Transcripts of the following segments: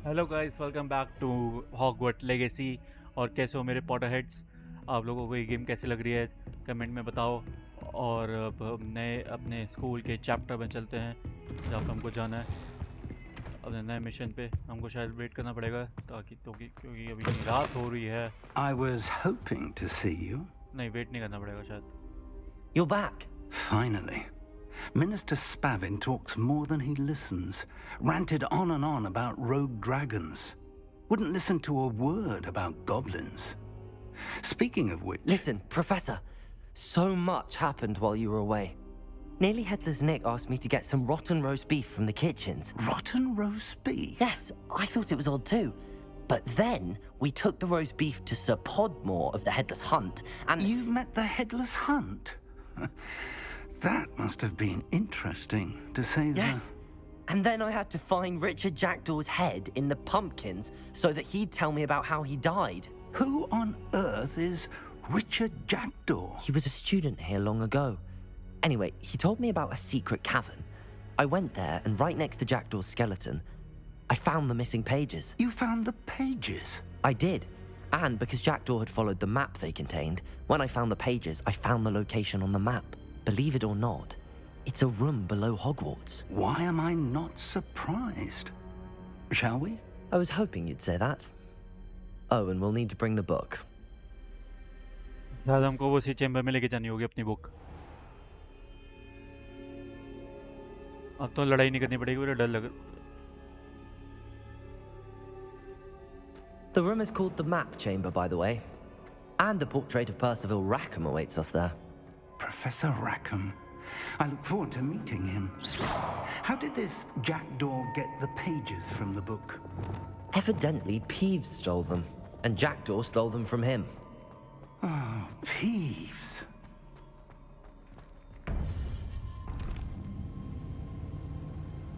Hello guys, welcome back to Hogwarts Legacy. और कैसे हो मेरे पॉटर हेड्स? आप लोगों को ये गेम कैसी लग रही है कमेंट में बताओ। और अब हम नए अपने स्कूल के चैप्टर में चलते हैं जहाँ पर हमको जाना है अपने नए मिशन पे। हमको शायद वेट करना पड़ेगा ताकि क्योंकि अभी रात हो रही है। I was hoping to see you. नहीं, वेट नहीं करना पड़ेगा शायद। You're back. Finally. Minister Spavin talks more than he listens. Ranted on and on about rogue dragons. Wouldn't listen to a word about goblins. Speaking of which... Listen, Professor, so much happened while you were away. Nearly Headless Nick asked me to get some rotten roast beef from the kitchens. Rotten roast beef? Yes, I thought it was odd too. But then we took the roast beef to Sir Podmore of the Headless Hunt, and... You met the Headless Hunt? That must have been interesting, to say the... Yes. And then I had to find Richard Jackdaw's head in the pumpkins so that he'd tell me about how he died. Who on earth is Richard Jackdaw? He was a student here long ago. Anyway, he told me about a secret cavern. I went there, and right next to Jackdaw's skeleton, I found the missing pages. You found the pages? I did. And because Jackdaw had followed the map they contained, when I found the pages, I found the location on the map. Believe it or not, it's a room below Hogwarts. Why am I not surprised? Shall we? I was hoping you'd say that. Oh, and we'll need to bring the book. शायद हमको वो उसी chamber में लेके जानी होगी अपनी book. अब तो लड़ाई नहीं करनी पड़ेगी, मुझे डर लग। The room is called the Map Chamber, by the way. And a portrait of Percival Rackham awaits us there. Professor Rackham. I look forward to meeting him. How did this Jackdaw get the pages from the book? Evidently, Peeves stole them, and Jackdaw stole them from him. Oh, Peeves.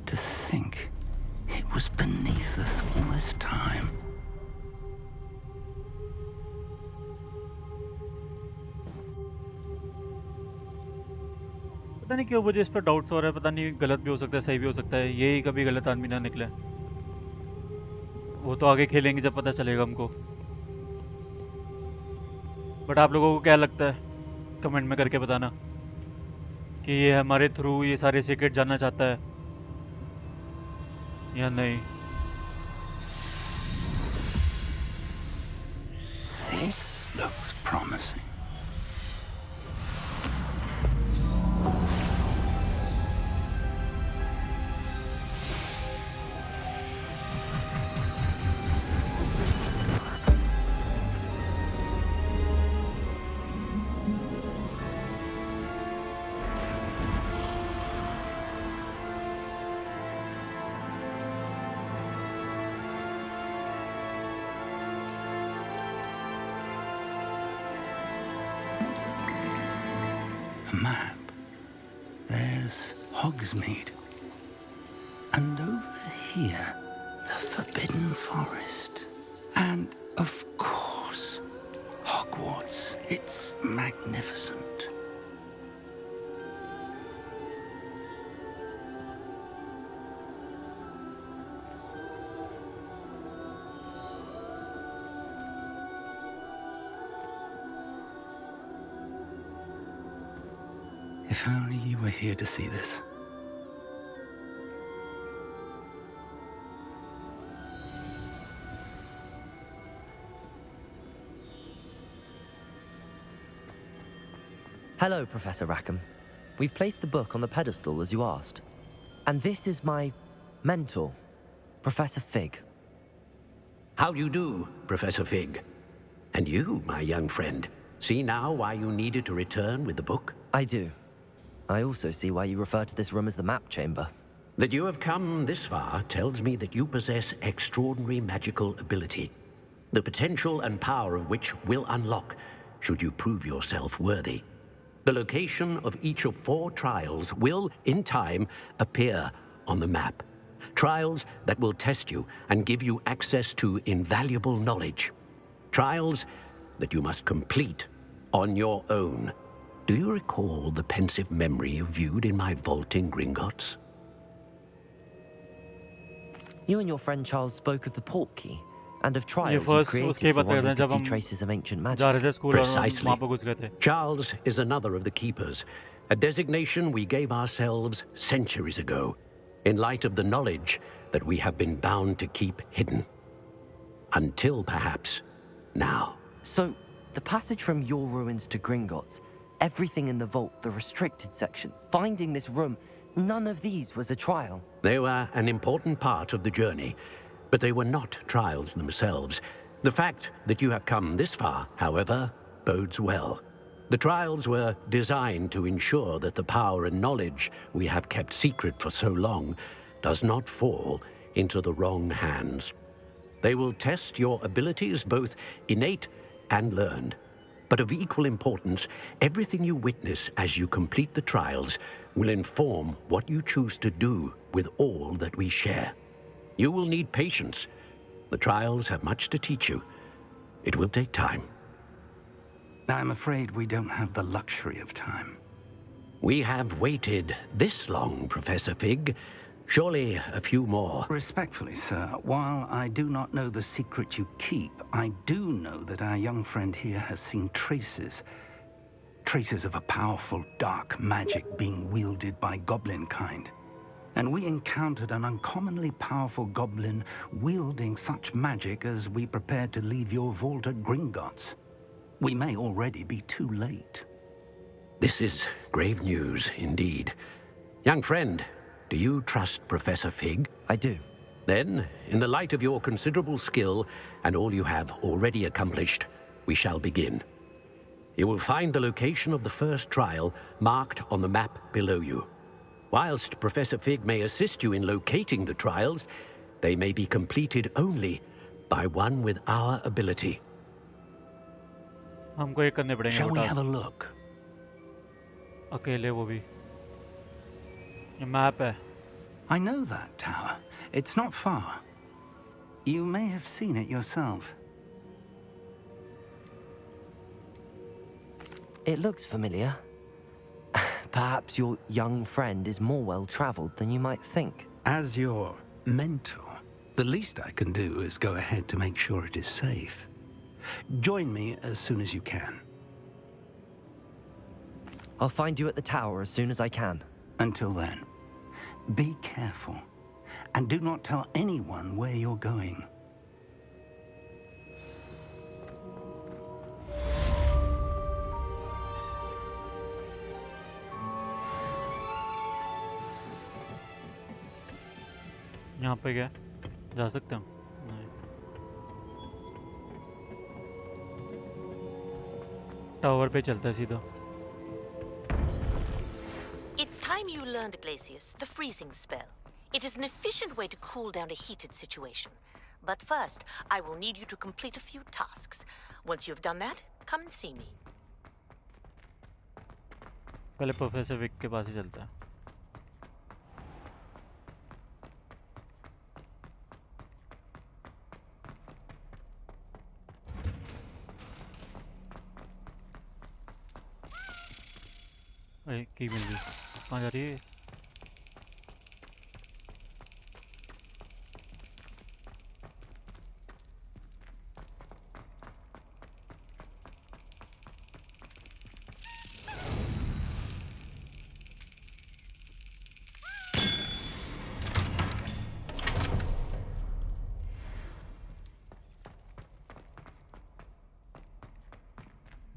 To think it was beneath us all this time. पता नहीं क्यों मुझे इस पर doubts हो रहा है। पता नहीं, गलत भी हो सकता है, सही भी हो सकता है। यही कभी गलत आदमी ना निकले। वो तो आगे खेलेंगे जब पता चलेगा हमको। बट आप लोगों को क्या लगता है कमेंट में करके बताना कि ये हमारे थ्रू ये सारे सीक्रेट जानना चाहता है या नहीं। This looks promising. Map. There's Hogsmeade. And over here, the Forbidden Forest. And, of course, Hogwarts. It's magnificent. If only you were here to see this. Hello, Professor Rackham. We've placed the book on the pedestal as you asked. And this is my mentor, Professor Fig. How do you do, Professor Fig? And you, my young friend, see now why you needed to return with the book? I do. I also see why you refer to this room as the Map Chamber. That you have come this far tells me that you possess extraordinary magical ability, the potential and power of which will unlock should you prove yourself worthy. The location of each of 4 trials will, in time, appear on the map. Trials that will test you and give you access to invaluable knowledge. Trials that you must complete on your own. Do you recall the pensive memory you viewed in my vault in Gringotts? You and your friend Charles spoke of the port key and of ये trials you first created उसके ही for बात one करते who हैं could जब see हम traces of ancient जा रहे magic. थे स्कूल और Precisely. वहाँ पे घुस गए थे. Charles is another of the keepers, a designation we gave ourselves centuries ago, in light of the knowledge that we have been bound to keep hidden. Until perhaps now. So, the passage from your ruins to Gringotts, everything in the vault, the restricted section, finding this room, none of these was a trial. They were an important part of the journey, but they were not trials themselves. The fact that you have come this far, however, bodes well. The trials were designed to ensure that the power and knowledge we have kept secret for so long does not fall into the wrong hands. They will test your abilities, both innate and learned. But of equal importance, everything you witness as you complete the trials will inform what you choose to do with all that we share. You will need patience. The trials have much to teach you. It will take time. I'm afraid we don't have the luxury of time. We have waited this long, Professor Fig. Surely a few more. Respectfully, sir, while I do not know the secret you keep, I do know that our young friend here has seen traces of a powerful dark magic being wielded by goblin kind. And we encountered an uncommonly powerful goblin wielding such magic as we prepared to leave your vault at Gringotts. We may already be too late. This is grave news indeed. Young friend, do you trust Professor Fig? I do. Then, in the light of your considerable skill and all you have already accomplished, we shall begin. You will find the location of the first trial marked on the map below you. Whilst Professor Fig may assist you in locating the trials, they may be completed only by one with our ability. हमको ये करने पड़ेंगे Shall वो we have a task look? अकेले वो भी ये map है I know that tower. It's not far. You may have seen it yourself. It looks familiar. Perhaps your young friend is more well-traveled than you might think. As your mentor, the least I can do is go ahead to make sure it is safe. Join me as soon as you can. I'll find you at the tower as soon as I can. Until then, be careful, and do not tell anyone where you're going. यहाँ पे क्या जा सकते हम नहीं tower पे चलता है सीधा It's time you learned, Glacius, the freezing spell. It is an efficient way to cool down a heated situation. But first, I will need you to complete a few tasks. Once you've done that, come and see me. पहले professor Wick के पास ही चलता है अरे की मिल गई कहाँ जा रही है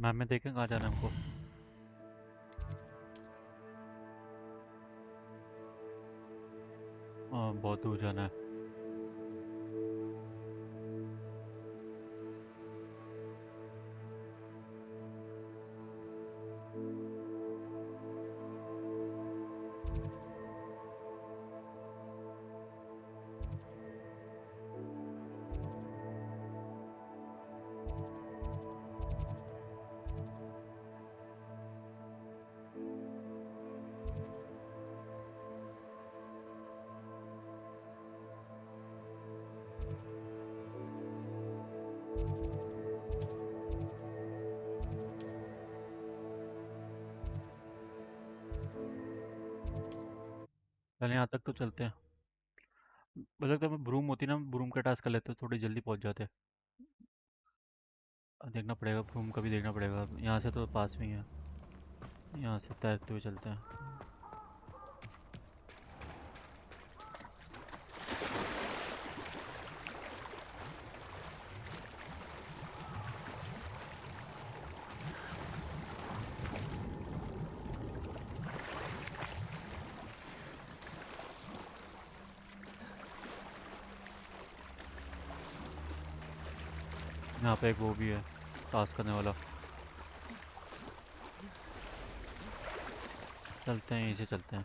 मैम में देखें कहाँ जाना है हमको बहुत दूर जाना है पहले यहाँ तक तो चलते हैं मुझे लगता है ब्रूम होती ना, ब्रूम का टास्क कर लेते तो थोड़ी जल्दी पहुंच जाते। देखना पड़ेगा, ब्रूम का भी देखना पड़ेगा। यहाँ से तो पास में ही है, यहाँ से तैरते हुए चलते हैं। यहाँ पे एक वो भी है टास्क करने वाला। चलते हैं, यहीं से चलते हैं।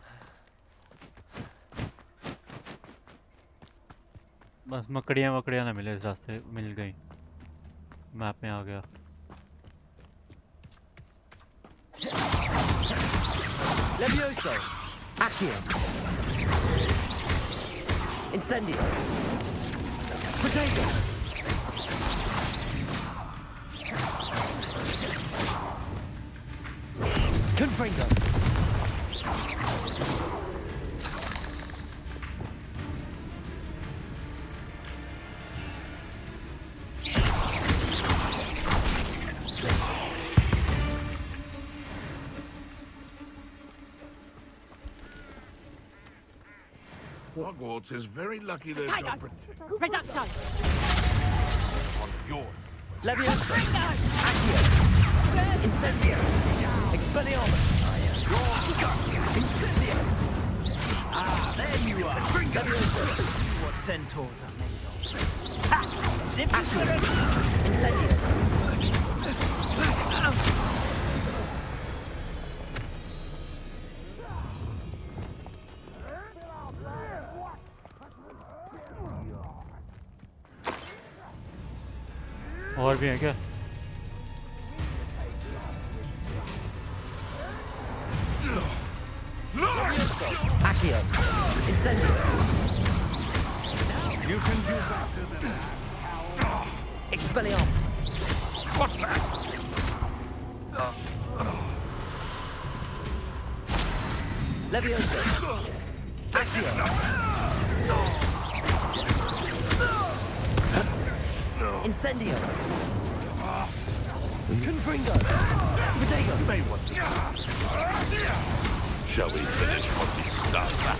बस मकड़ियाँ वकड़ियाँ ना मिले इस रास्ते, मिल गई मैप में आ गया। Levioso! Accio! Incendio! Potato! Confringo! Hogwarts is very lucky there's no Potato! Reducto! on your. Levioso! Accio! Incendio! Expelliarmus! Incendio! Ah, there you are! Levioso! What centaurs are made of. Accio! Incendio! और भी है क्या? Accio! Incendio! You can do better than that. Expelliarmus! What's that? Levioso! Accio! Incendio! Confringo! Potato! May want to. Shall we finish what we started?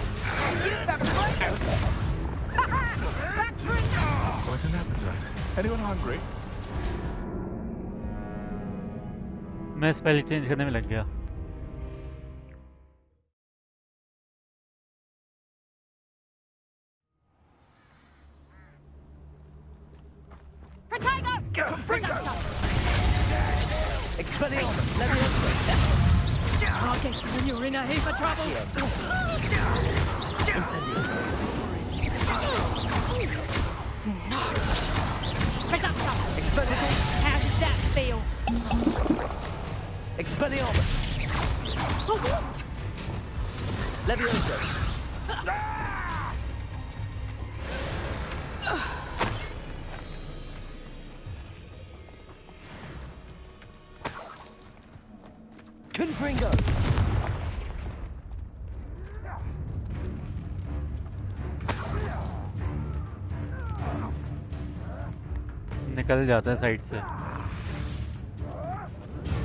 Quite an appetite. Anyone hungry? मैं spell change करने में लग गया। Potato! Reducto! Expelliarmus! Levioso! I'll get you when you're in a heap of trouble! Incendio! Reducto! Expelliarmus! How does that feel? Expelliarmus! For what? Levioso! Confringo! निकल जाता है side से,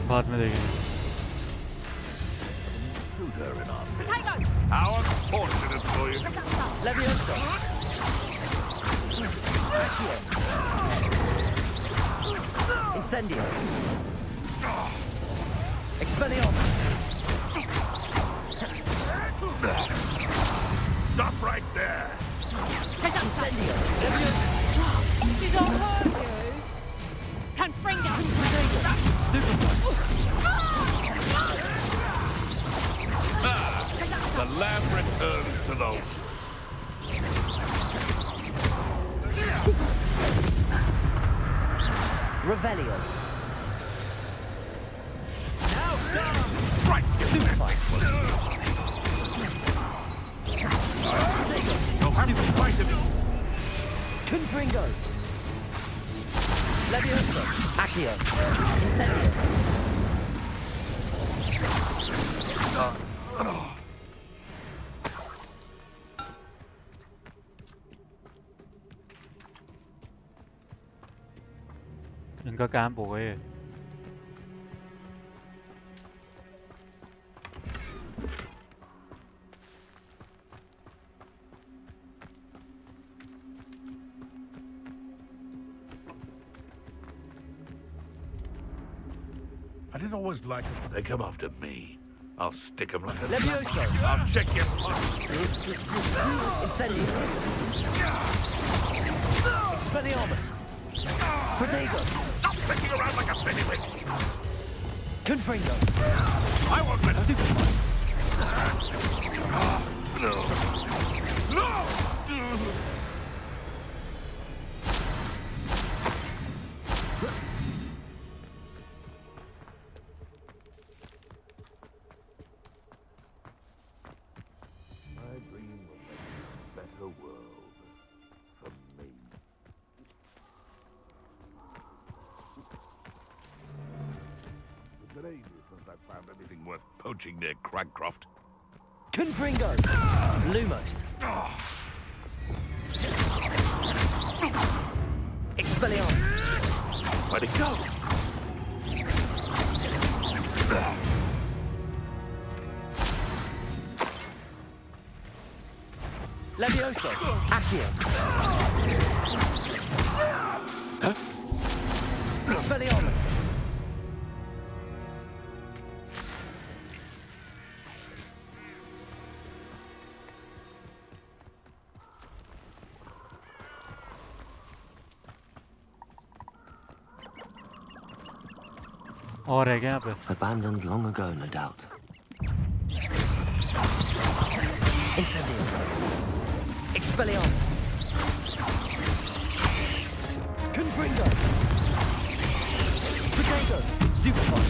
बाद में देखेंगे। Potato! How unfortunate for you. Reducto! Levioso! Accio! Incendio! Expelliarmus! Stop right there. Reducto! Incendio! Did I hurt you? Confringo! The lamb returns to those. Revelio! Strike! Stupefy! You'll have to fight him. Confringo! Levioso! Accio! Incendio! इनका camp होगा ये। I didn't always like them. They come after me. I'll stick them like a... Levioso! I'll check your... Incendio! Expelliarmus! Protego! Stop picking around like a pennywig! Confringo! I won't let you... No. No! Anything worth poaching near Cragcroft. Confringo! Lumos! Expelliarmus! Where'd it go? Levioso! Accio! Huh? Expelliarmus! और रह गए यहाँ पे। Abandoned long ago, no doubt. Incendio! Expelliarmus! Confringo! Protego! Stupefy!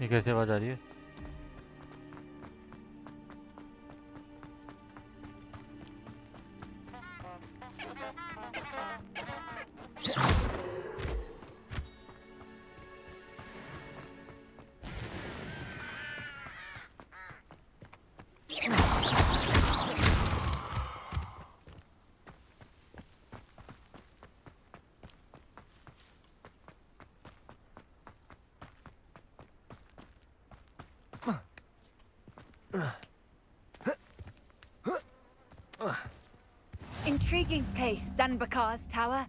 ये कैसे आवाज आ रही है? Intriguing place, Zanbakar's tower.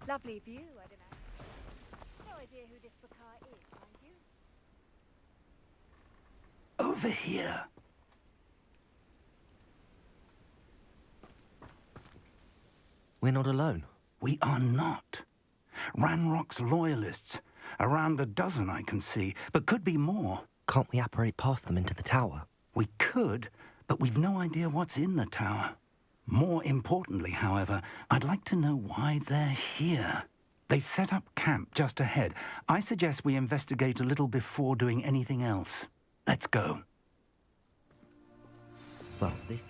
Lovely view, I don't know. No idea who this Bakar is, mind you. Over here. We're not alone. We are not. Ranrock's loyalists. Around a dozen I can see, but could be more. Can't we apparate past them into the tower? We could, but we've no idea what's in the tower. More importantly, however, I'd like to know why they're here. They've set up camp just ahead. I suggest we investigate a little before doing anything else. Let's go. Well, this is...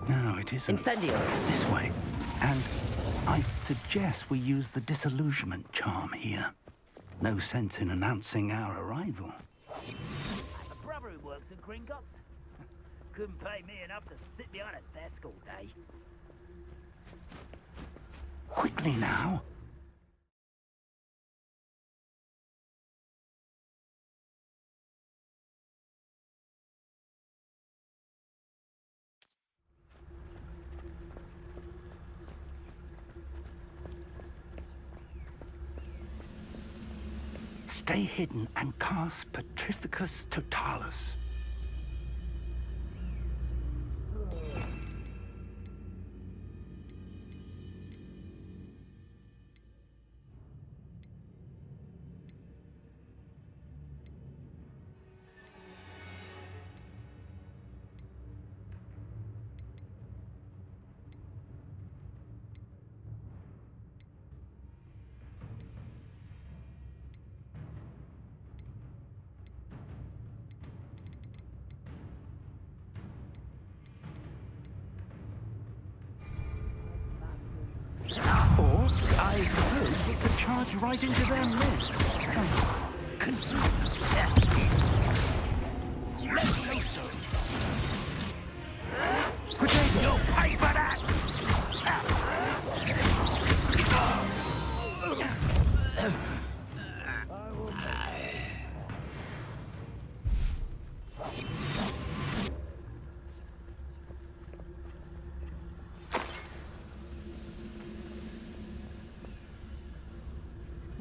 No, it isn't. Incendio! This way. And I'd suggest we use the disillusionment charm here. No sense in announcing our arrival. A brother who works in Gringotts. Couldn't pay me enough to sit behind a desk all day. Quickly now. Stay hidden and cast Petrificus Totalis. Or, I suppose, we could charge right into their midst. Levioso! Potato! You'll pay for that!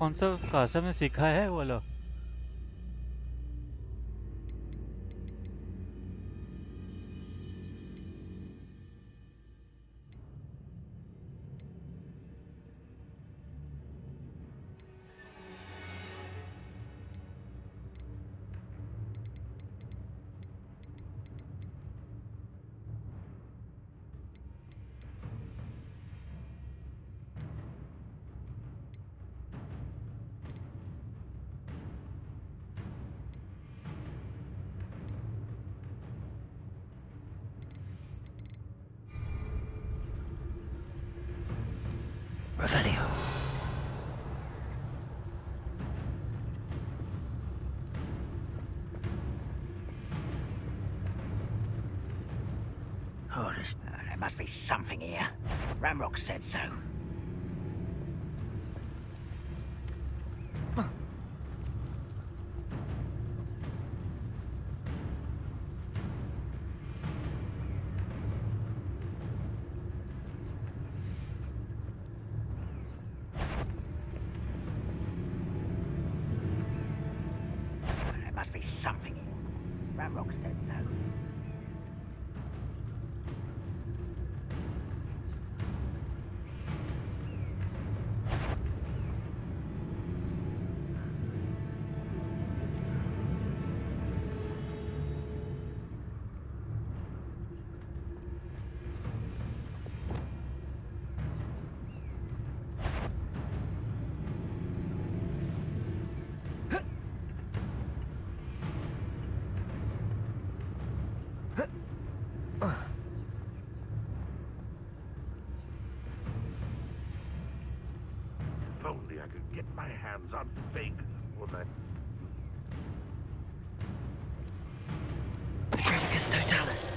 कौन सा कासा में सीखा है वो वाला? Revelio. Oh, there must be something here. Ramrock said so. There must be something here. Ramrock said so. If only I could get my hands on Fig or that. Petrificus Totalis.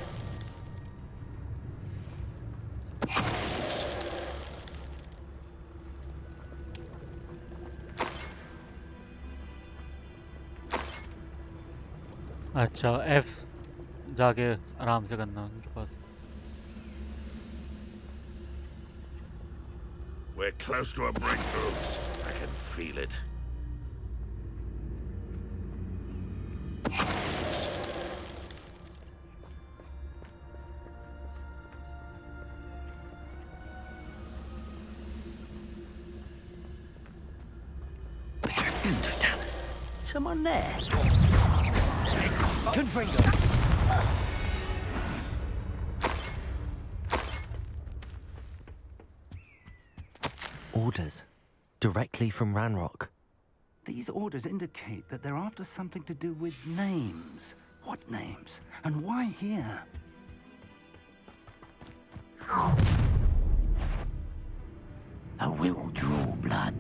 अच्छा F जाके आराम से करना उनके पास. We're close to a breakthrough. I can feel it. Petrificus Totalis. Someone there? Confringo. Orders. Directly from Ranrock. These orders indicate that they're after something to do with names. What names? And why here? I will draw blood.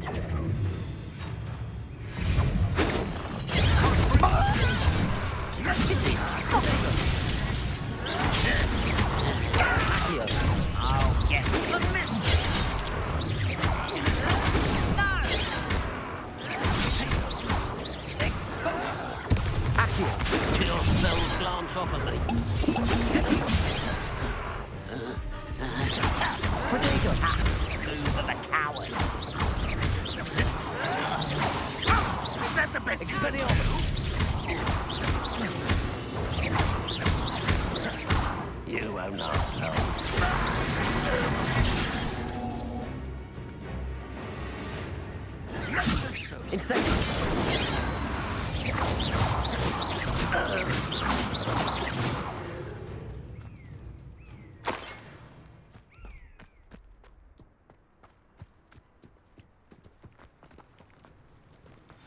Oh, yes, the mist! Chill spells glance off of me. Protego! Move of a coward! Is that the best? Expelliarmus! You won't last long. Incendiary!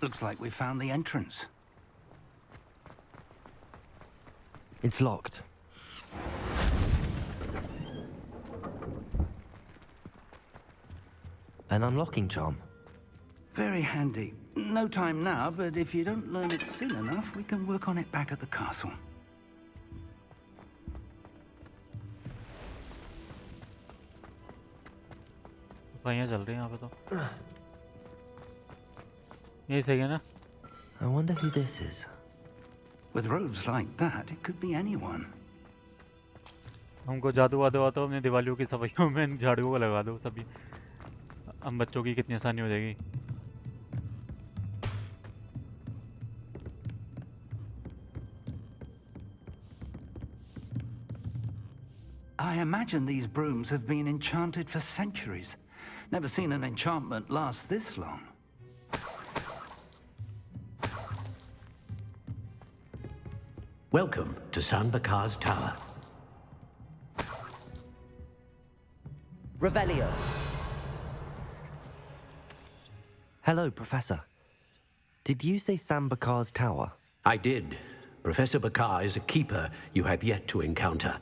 Looks like we found the entrance. It's locked. An unlocking charm. Very handy. No time now, but if you don't learn it soon enough, we can work on it back at the castle. सफाइयाँ चल रही हैं यहाँ पे तो यही सही है ना I wonder who this is. With robes like that, it could be anyone. हमको जादू वादू आता हो अपने दिवालियों की सफाइयों में झाड़ुओं को लगा दो सभी हम बच्चों की कितनी आसानी हो जाएगी I imagine these brooms have been enchanted for centuries. Never seen an enchantment last this long. Welcome to San Bakar's Tower. Revelio! Hello, Professor. Did you say Sam Bakar's tower? I did. Professor Bakar is a keeper you have yet to encounter.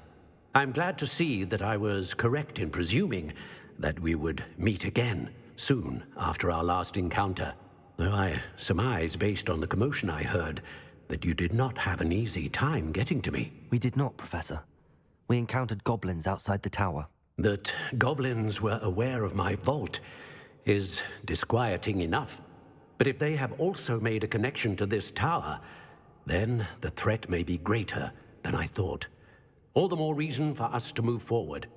I'm glad to see that I was correct in presuming that we would meet again soon after our last encounter. Though I surmise, based on the commotion I heard, that you did not have an easy time getting to me. We did not, Professor. We encountered goblins outside the tower. That goblins were aware of my vault is disquieting enough. But if they have also made a connection to this tower, then the threat may be greater than I thought. All the more reason for us to move forward.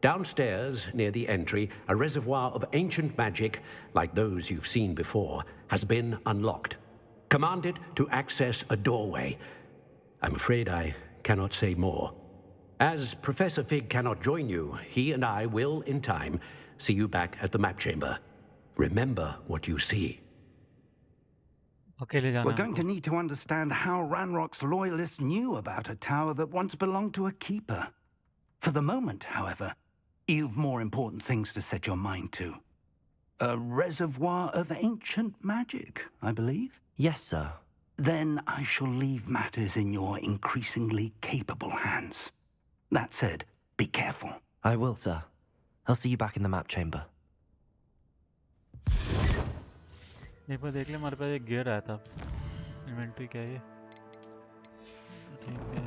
Downstairs, near the entry, a reservoir of ancient magic, like those you've seen before, has been unlocked. Command it to access a doorway. I'm afraid I cannot say more. As Professor Fig cannot join you, he and I will, in time, see you back at the map chamber. Remember what you see. अकेले जाना We're है going to हमको। need to understand how Ranrock's loyalists knew about a tower that once belonged to a keeper. For the moment, however, you've more important things to set your mind to. A reservoir of ancient magic, I believe? Yes, sir. Then I shall leave matters in your increasingly capable hands. That said, be careful. I will, sir. I'll see you back in the map chamber. एक बार देख ले हमारे पास एक gear आया था inventory क्या है ये ठीक है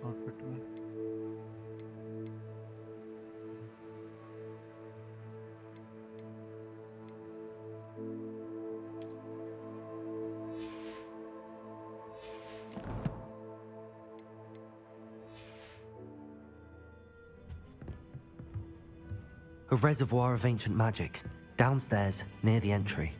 आउटफिट में A reservoir of ancient magic, downstairs near the entry.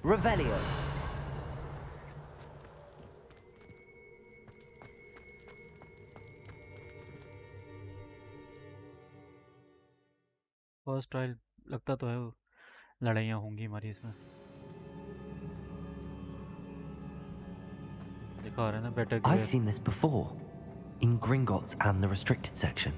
Revelio! First trial लगता तो है लड़ाइयाँ होंगी हमारी इसमें दिखा रहे हैं ना better I've gear. seen this before, in Gringotts and the restricted section.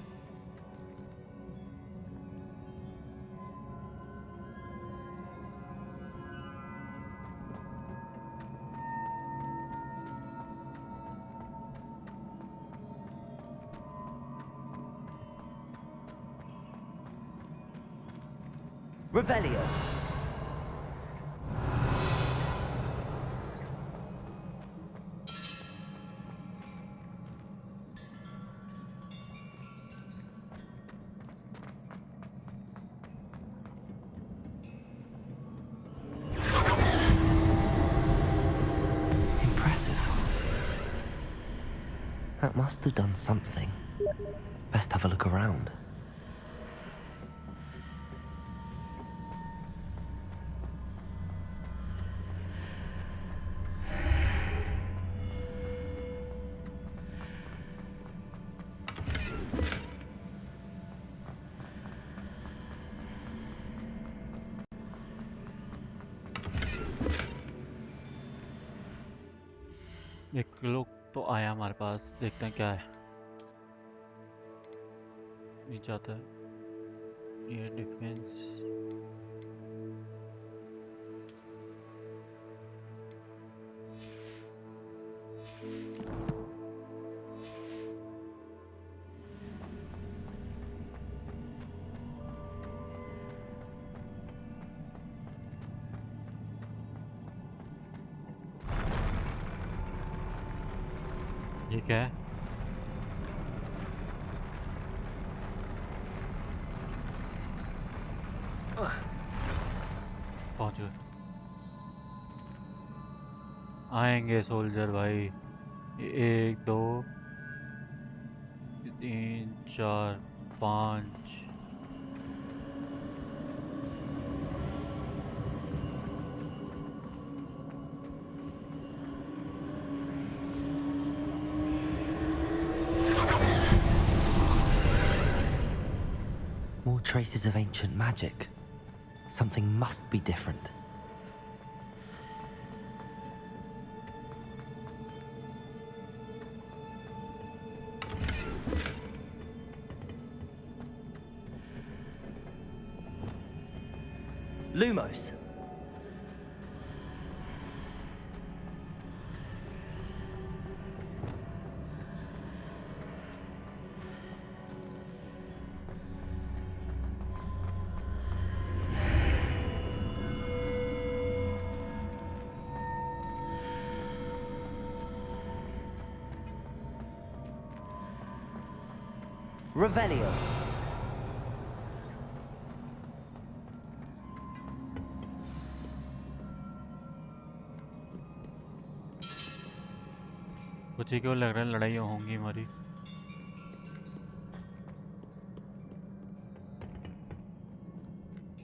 Revelio. Impressive. That must have done something. Best have a look around. एक लोग तो आया हमारे पास, देखते हैं क्या है। नीचे आता है ये डिफेंस। ये क्या है? पहुंच गए। आएंगे सोल्जर भाई। 1 2 3 4 5। More traces of ancient magic. Something must be different. Lumos. Revelio. कुछ ही क्यों लग रहा है लड़ाई होंगी हमारी।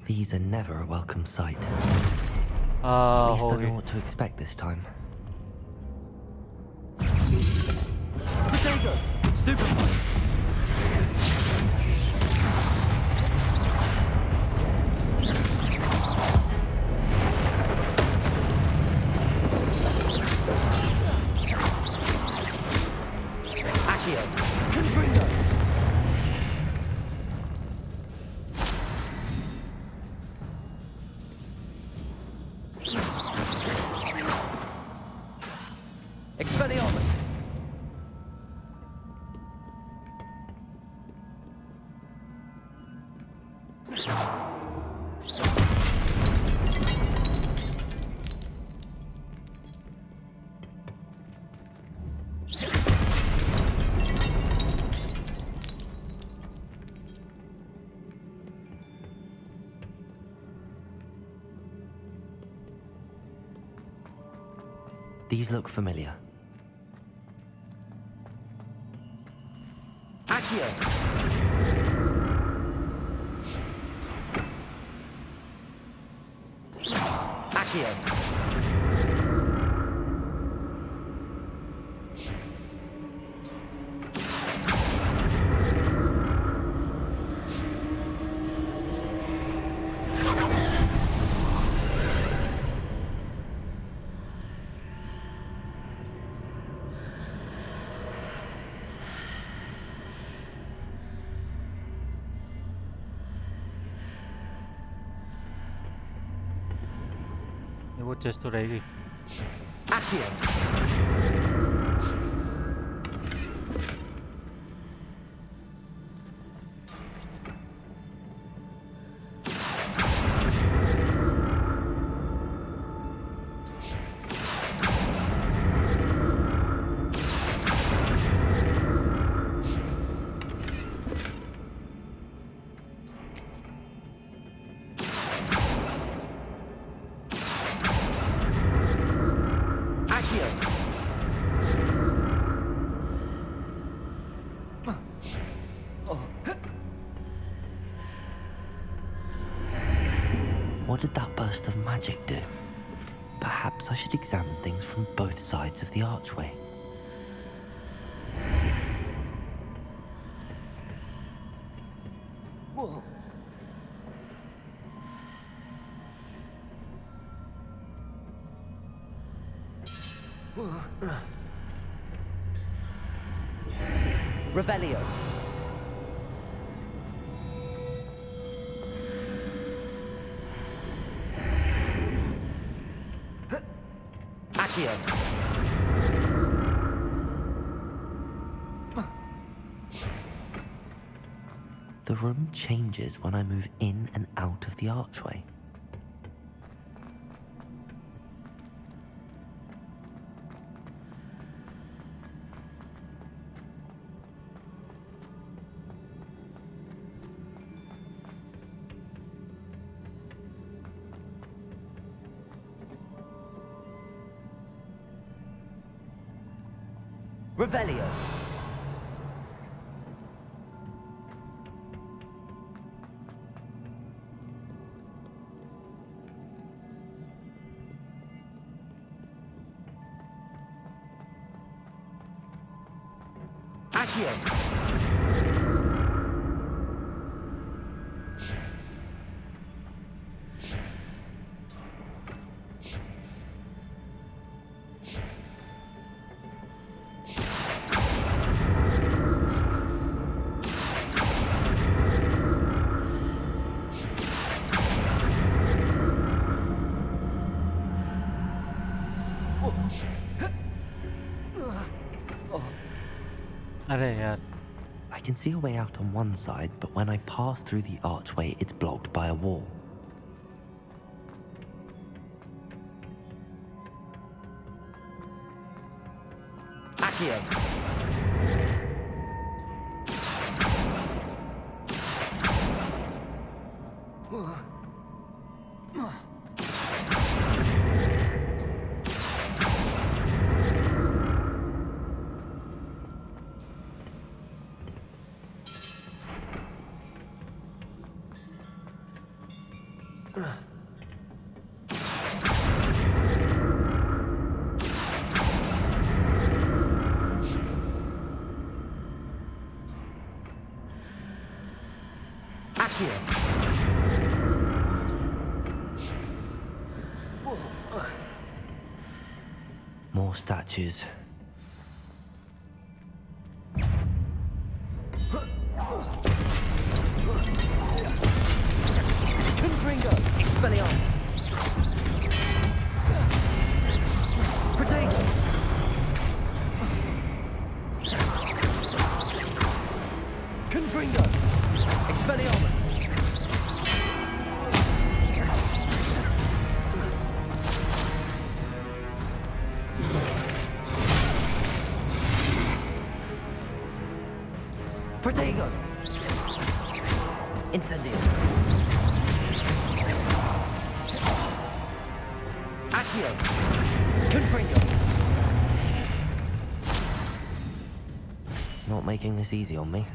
These are never a welcome sight. At least I होगी। know what to expect this time. Potato! Stupefy! Accio. Confringo! Expelliarmus. These look familiar. Accio! Accio. वो चेस्ट तो रहेगी। Accio! What did that burst of magic do? Perhaps I should examine things from both sides of the archway. Whoa. Revelio. Accio. The room changes when I move in and out of the archway. Revelio. Accio. अरे यार, I can see a way out on one side, but when I pass through the archway, it's blocked by a wall. Accio. More statues. Confringo! Expelliarmus! Protego! Confringo! Expelliarmus! Protego! Incendio! Accio! Confringo! Not making this easy on me.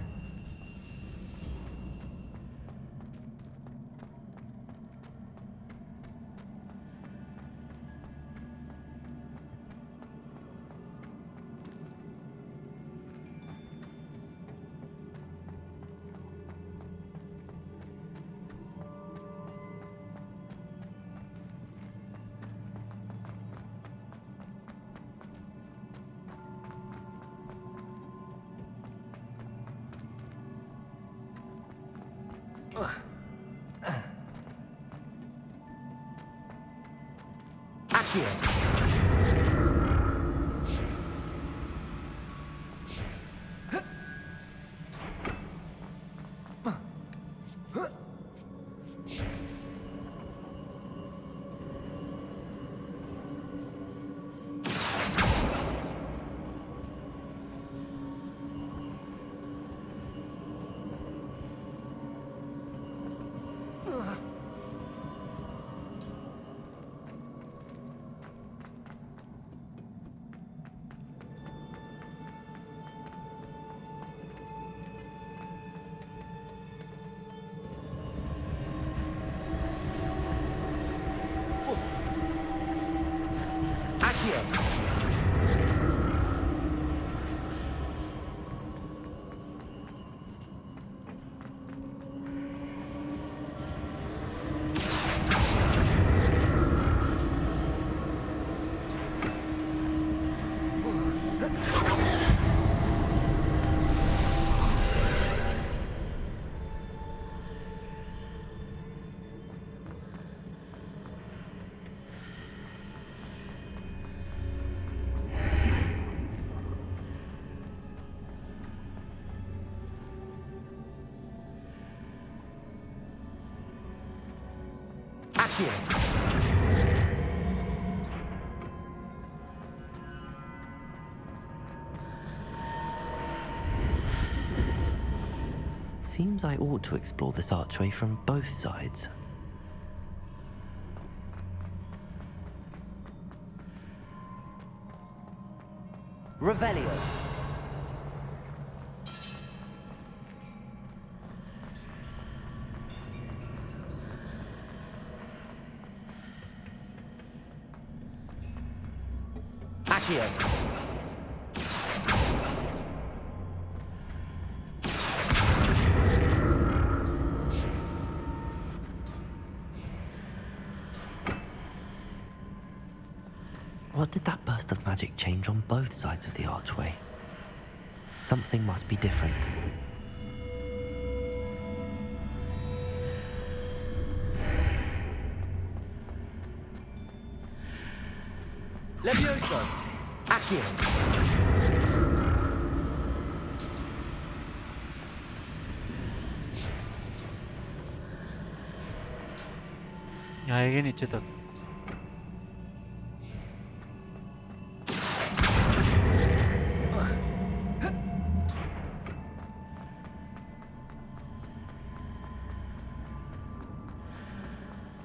Seems I ought to explore this archway from both sides. Revelio. Accio. What did that burst of magic change on both sides of the archway? Something must be different. Levioso. Accio. आएंगे नीचे तक.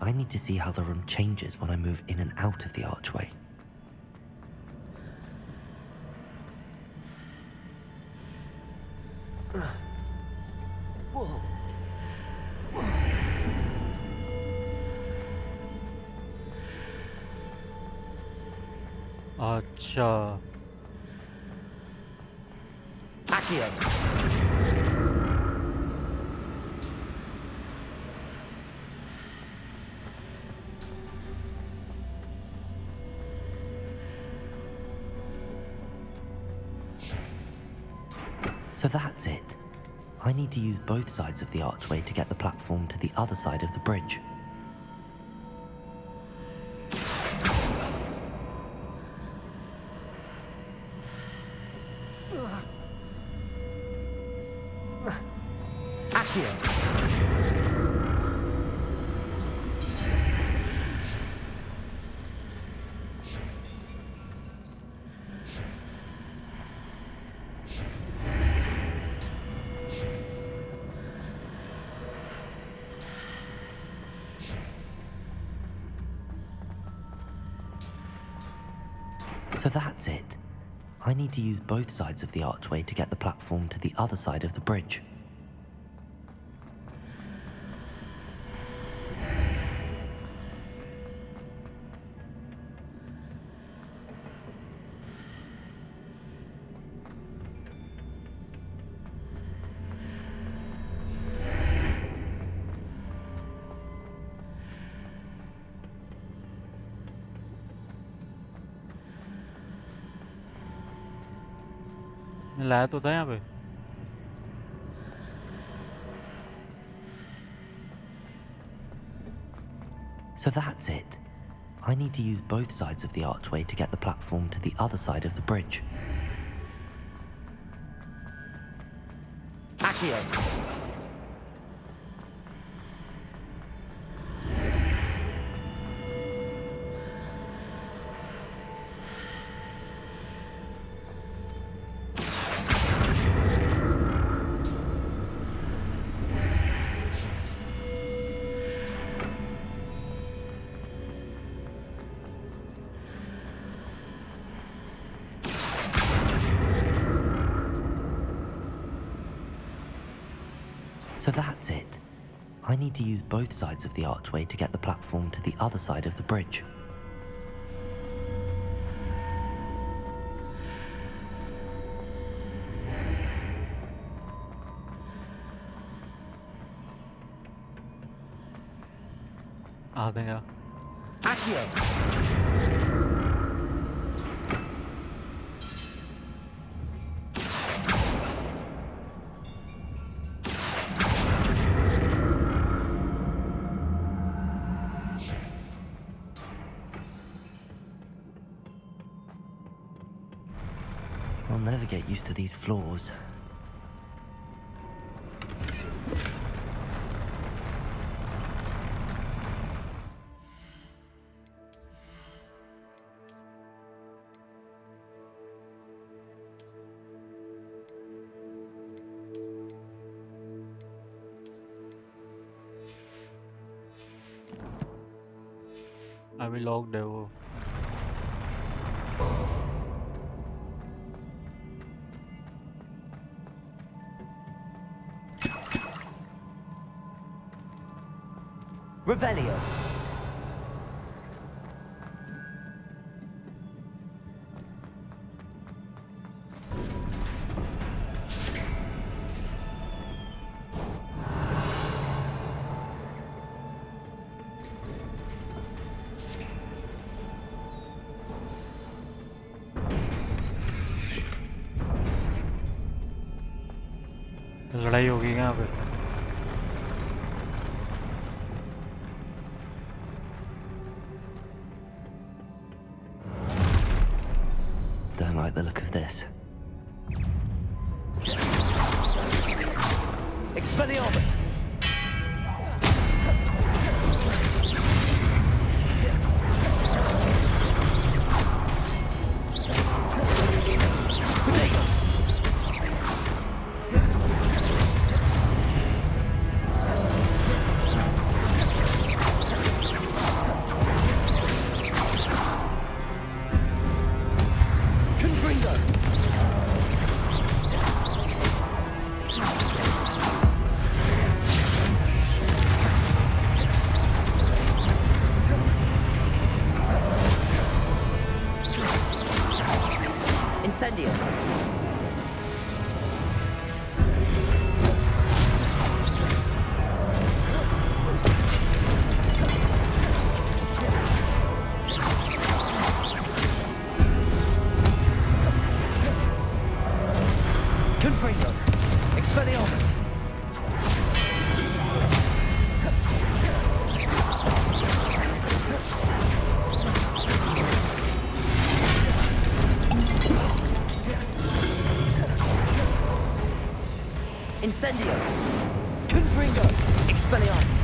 I need to see how the room changes when I move in and out of the archway. अच्छा. Accio. So that's it. I need to use both sides of the archway to get the platform to the other side of the bridge. Accio. So that's it. I need to use both sides of the archway to get the platform to the other side of the bridge. लाया तो था यहाँ पे. So that's it. I need to use both sides of the archway to get the platform to the other side of the bridge. Accio! So that's it. I need to use both sides of the archway to get the platform to the other side of the bridge. आ गया। Accio! I'll never get used to these floors. अभी locked है वो। Revelio. लड़ाई होगी यहाँ पे। Don't like the look of this. Expelliarmus! Incendio. Confringo. Expelliarmus. Incendio! Confringo! Expelliarmus!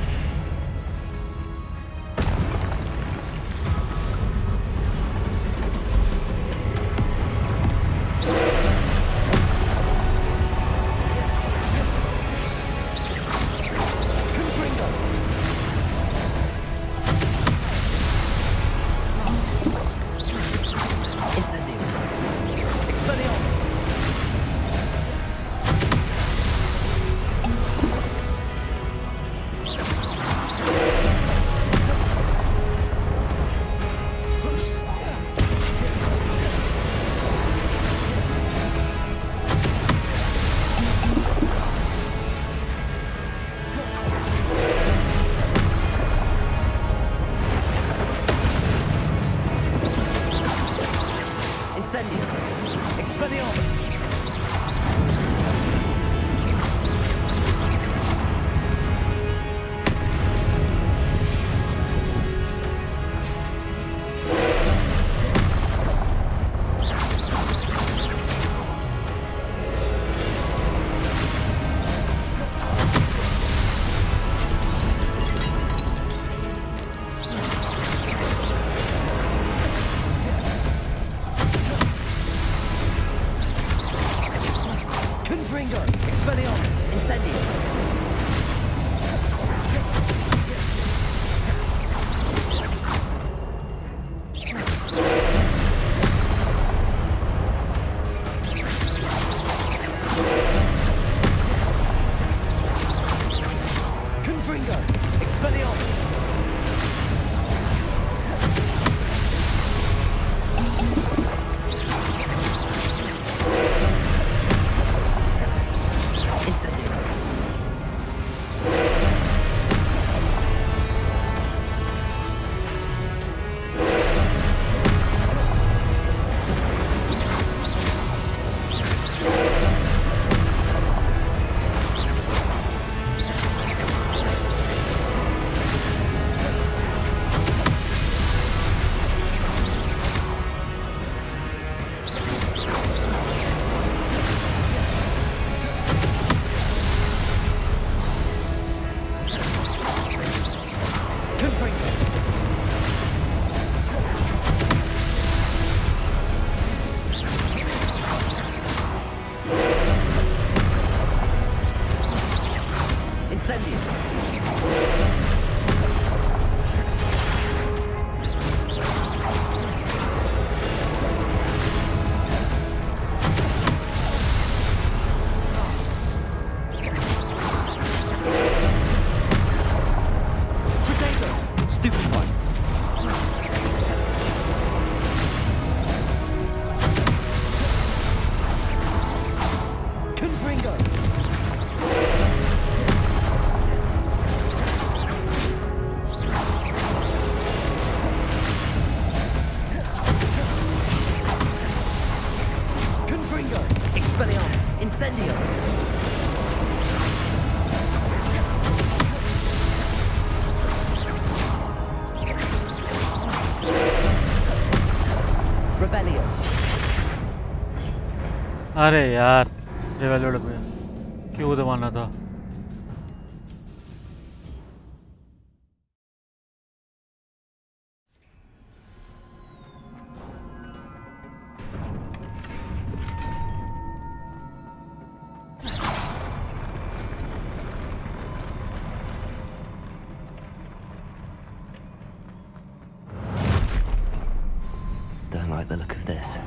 Confringo! Incendio! Expelliarmus! Incendio. Confringo. Expelliarmus. Incendio. Confringo. Incendio. Potato. Stupefy. Confringo. Confringo. Expelliarmus. Incendio. Revelio. अरे यार रिवेल्योड पे क्यों दबाना था? Don't like the look of this.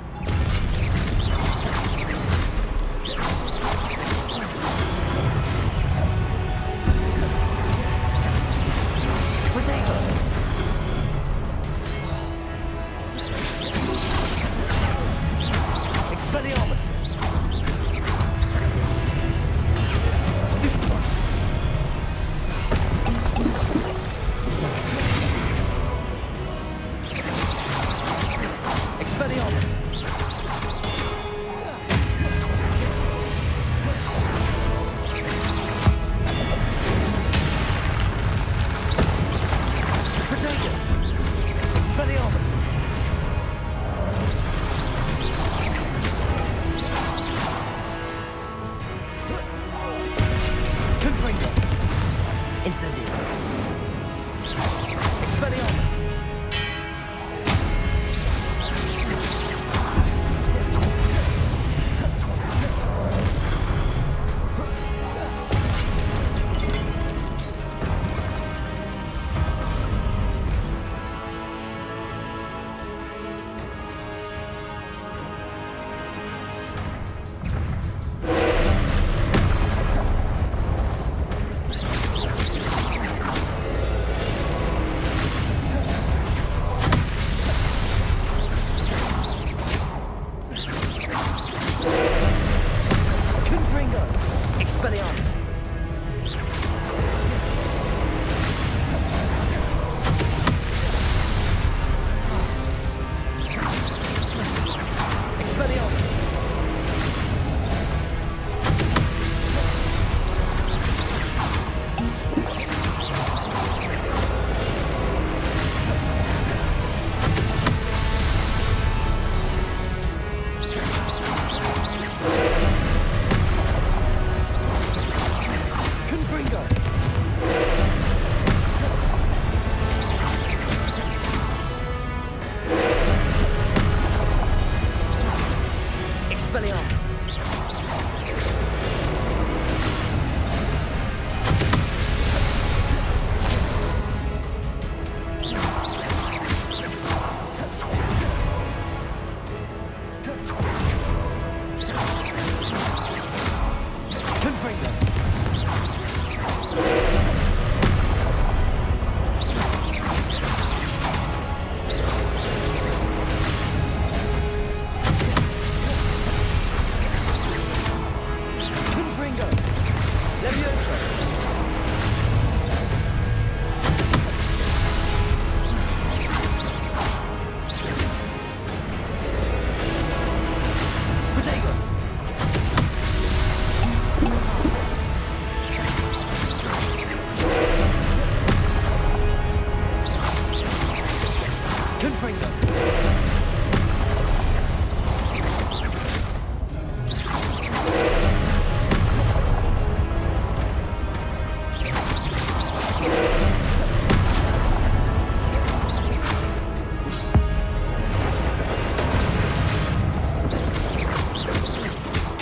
Potato. Expelliarmus. Stupefy. Expelliarmus. Potato. Expelliarmus. Confringo. Incendio. Expelliarmus. Confringo. Expelliarmus. Expelliarmus. Levioso. Protego. Confringo.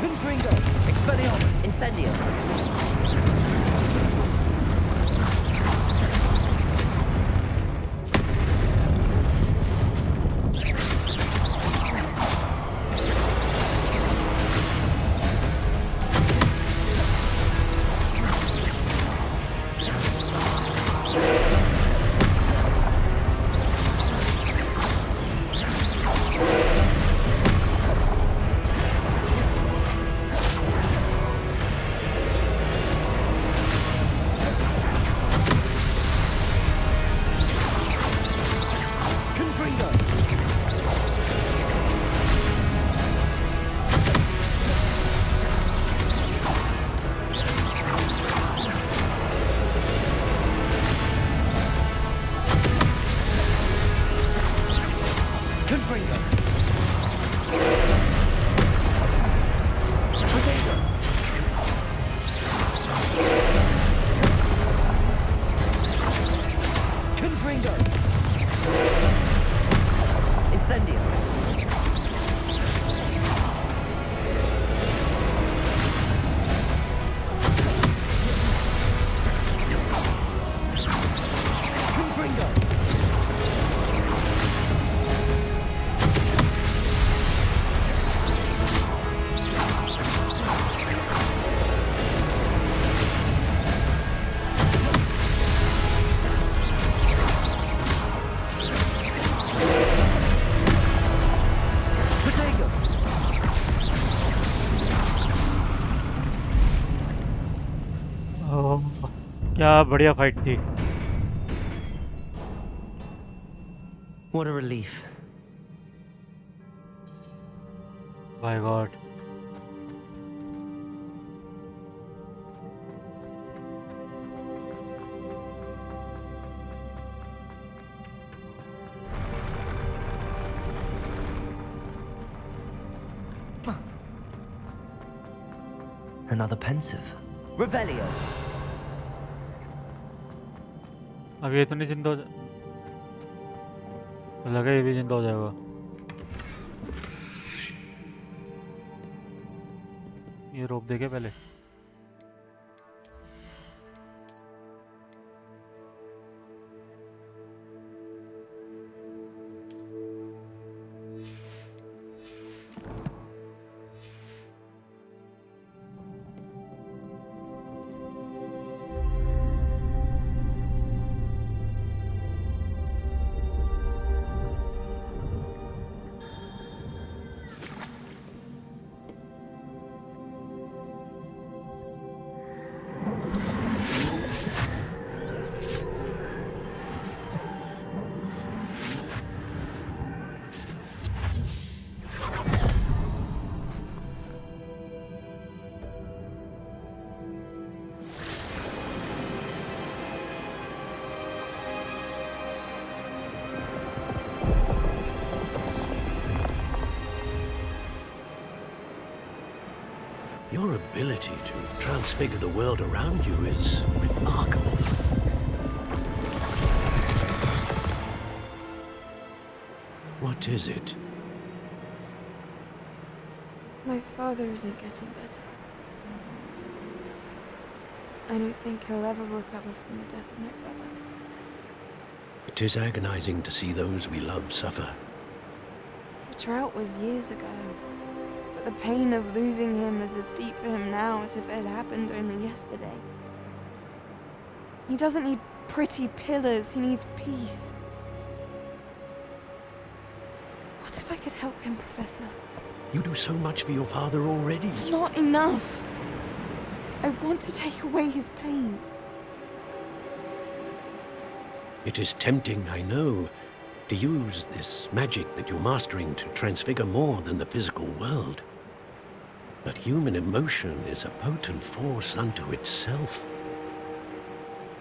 Confringo. Expelliarmus. Incendio. Confringo. Confringo. Protego. Confringo. Incendio. Confringo. Protego. ओह, क्या बढ़िया fight थी। What a relief. My God. Another pensive. Revelio. अब ये तो नहीं जिंदा हो लगा ये भी जिंदा हो जाएगा। ये रोक देखे पहले। Your ability to transfigure the world around you is remarkable. What is it? My father isn't getting better. I don't think he'll ever recover from the death of my brother. It is agonizing to see those we love suffer. The drought was years ago, but the pain of losing him is as deep for him now as if it had happened only yesterday. He doesn't need pretty pillars, he needs peace. What if I could help him, Professor? You do so much for your father already. It's not enough. I want to take away his pain. It is tempting, I know, to use this magic that you're mastering to transfigure more than the physical world. But human emotion is a potent force unto itself.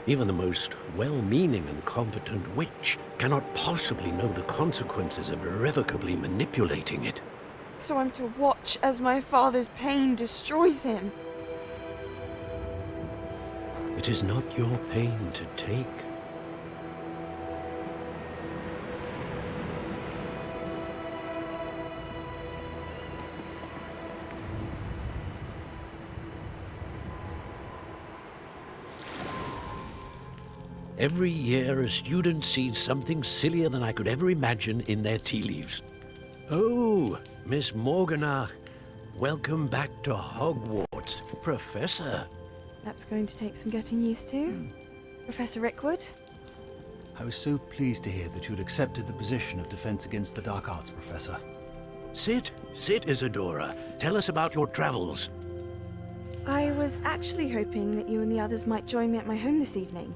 Even the most well-meaning and competent witch cannot possibly know the consequences of irrevocably manipulating it. So I'm to watch as my father's pain destroys him. It is not your pain to take. Every year, a student sees something sillier than I could ever imagine in their tea leaves. Oh, Miss Morganach, welcome back to Hogwarts, Professor. That's going to take some getting used to. Professor Rickwood? I was so pleased to hear that you'd accepted the position of Defense Against the Dark Arts, Professor. Sit, Isadora. Tell us about your travels. I was actually hoping that you and the others might join me at my home this evening.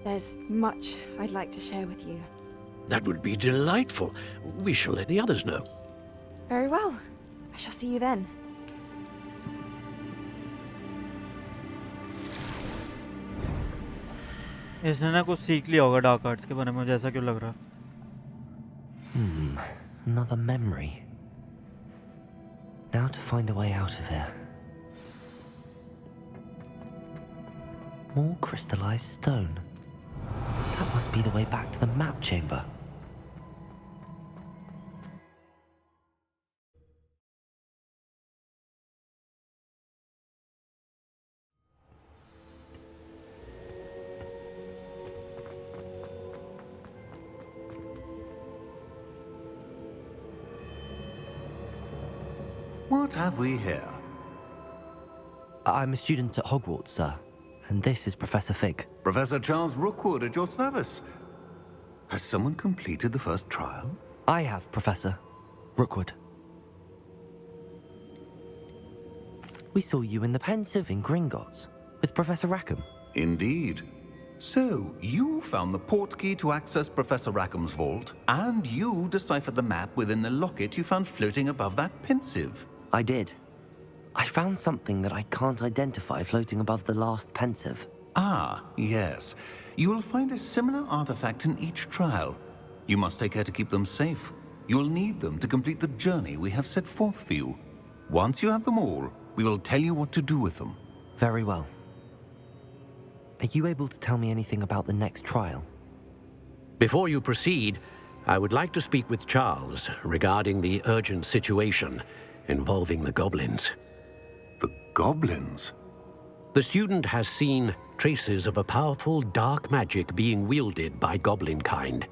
There's much I'd like to share with you. That would be delightful. We shall let the others know. Very well. I shall see you then. इसने ना कुछ सीख लिया होगा dark arts के बारे में, मुझे ऐसा क्यों लग रहा? Another memory. Now to find a way out of here. More crystallized stone. That must be the way back to the map chamber. What have we here? I'm a student at Hogwarts, sir. And this is Professor Fig. Professor Charles Rookwood at your service. Has someone completed the first trial? I have, Professor Rookwood. We saw you in the Pensive in Gringotts with Professor Rackham. Indeed. So, you found the portkey to access Professor Rackham's vault, and you deciphered the map within the locket you found floating above that Pensive. I did. I found something that I can't identify floating above the last Pensive. Ah, yes. You will find a similar artifact in each trial. You must take care to keep them safe. You will need them to complete the journey we have set forth for you. Once you have them all, we will tell you what to do with them. Very well. Are you able to tell me anything about the next trial? Before you proceed, I would like to speak with Charles regarding the urgent situation involving the goblins. The goblins? The student has seen traces of a powerful dark magic being wielded by goblin kind.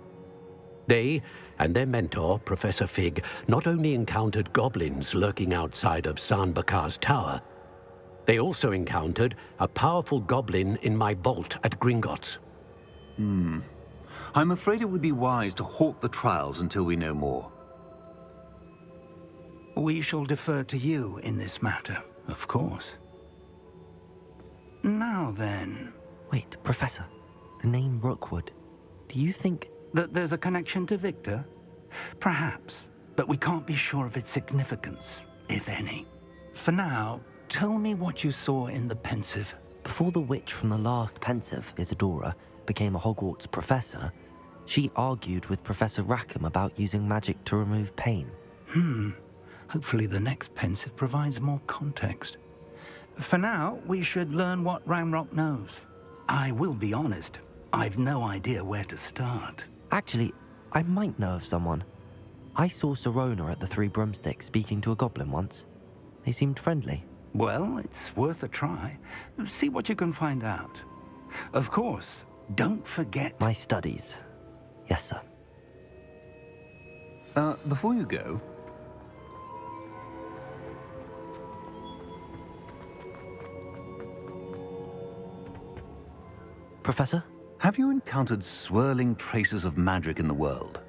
They and their mentor, Professor Fig, not only encountered goblins lurking outside of Sanbakar's tower, they also encountered a powerful goblin in my vault at Gringotts. I'm afraid it would be wise to halt the trials until we know more. We shall defer to you in this matter, of course. Now then... Wait, Professor. The name Rookwood. Do you think... that there's a connection to Victor? Perhaps, but we can't be sure of its significance, if any. For now, tell me what you saw in the Pensive. Before the witch from the last Pensive, Isadora, became a Hogwarts professor, she argued with Professor Rackham about using magic to remove pain. Hopefully the next Pensive provides more context. For now, we should learn what Ramrock knows. I will be honest, I've no idea where to start. Actually, I might know of someone. I saw Sirona at the Three Broomsticks speaking to a goblin once. They seemed friendly. Well, it's worth a try. See what you can find out. Of course, don't forget... My studies. Yes, sir. Before you go... Professor? Have you encountered swirling traces of magic in the world?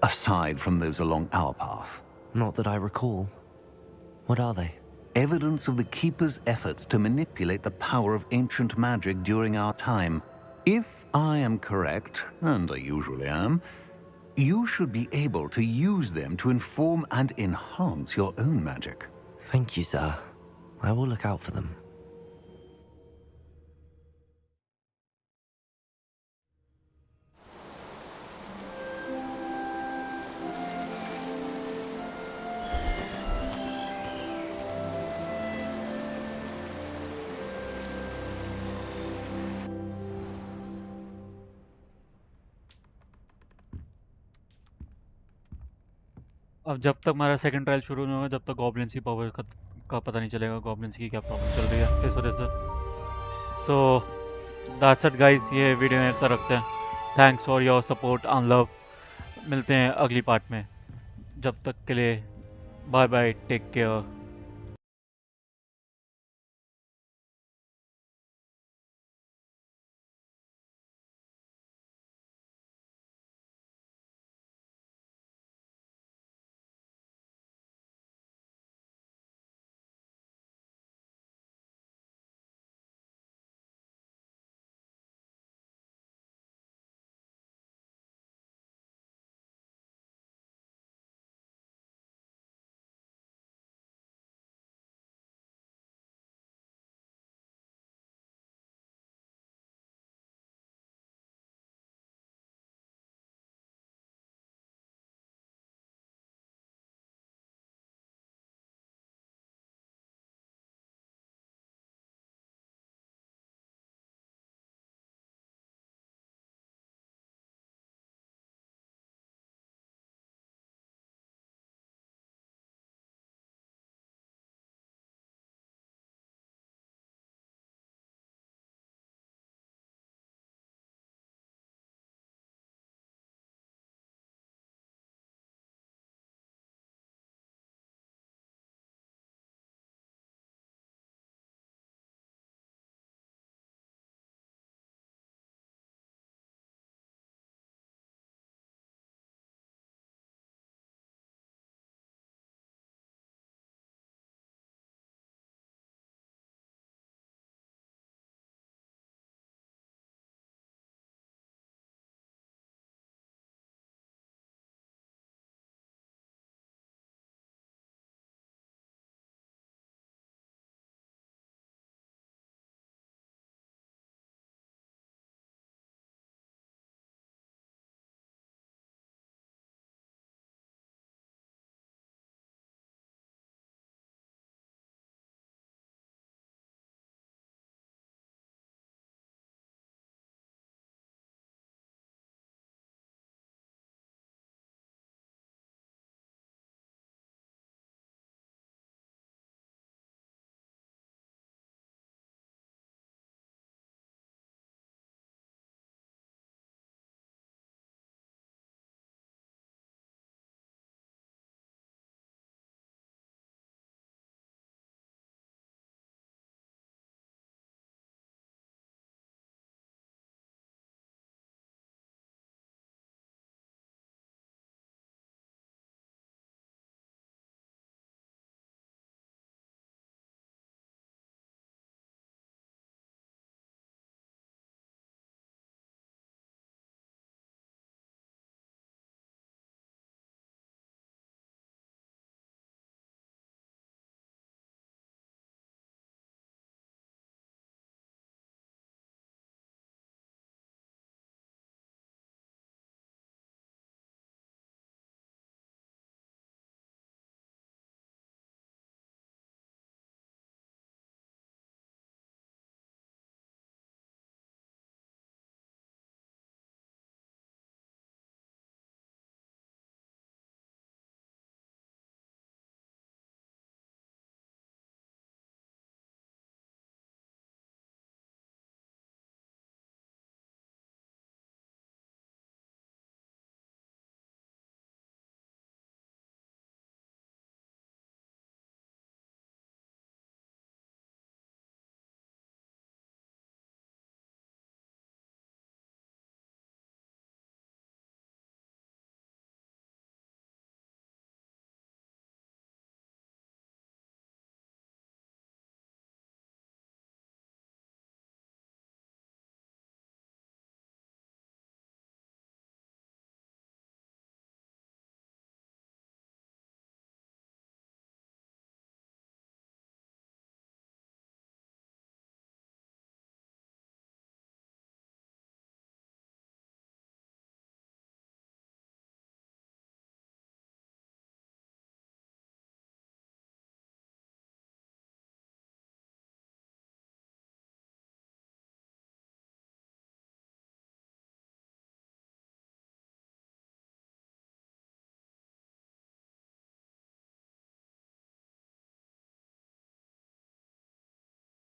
Aside from those along our path? Not that I recall. What are they? evidence of the Keeper's efforts to manipulate the power of ancient magic during our time. If I am correct, and I usually am, you should be able to use them to inform and enhance your own magic. Thank you, sir. I will look out for them. अब जब तक हमारा second trial शुरू नहीं होगा, जब तक goblins की पावर का पता नहीं चलेगा, गॉब्लिन्स की क्या प्रॉब्लम चल रही है इस वजह से। सो दैट्स इट गाइस, ये वीडियो यहाँ तक रखते हैं। Thanks for your support and love. मिलते हैं अगली पार्ट में, जब तक के लिए बाय बाय, टेक केयर।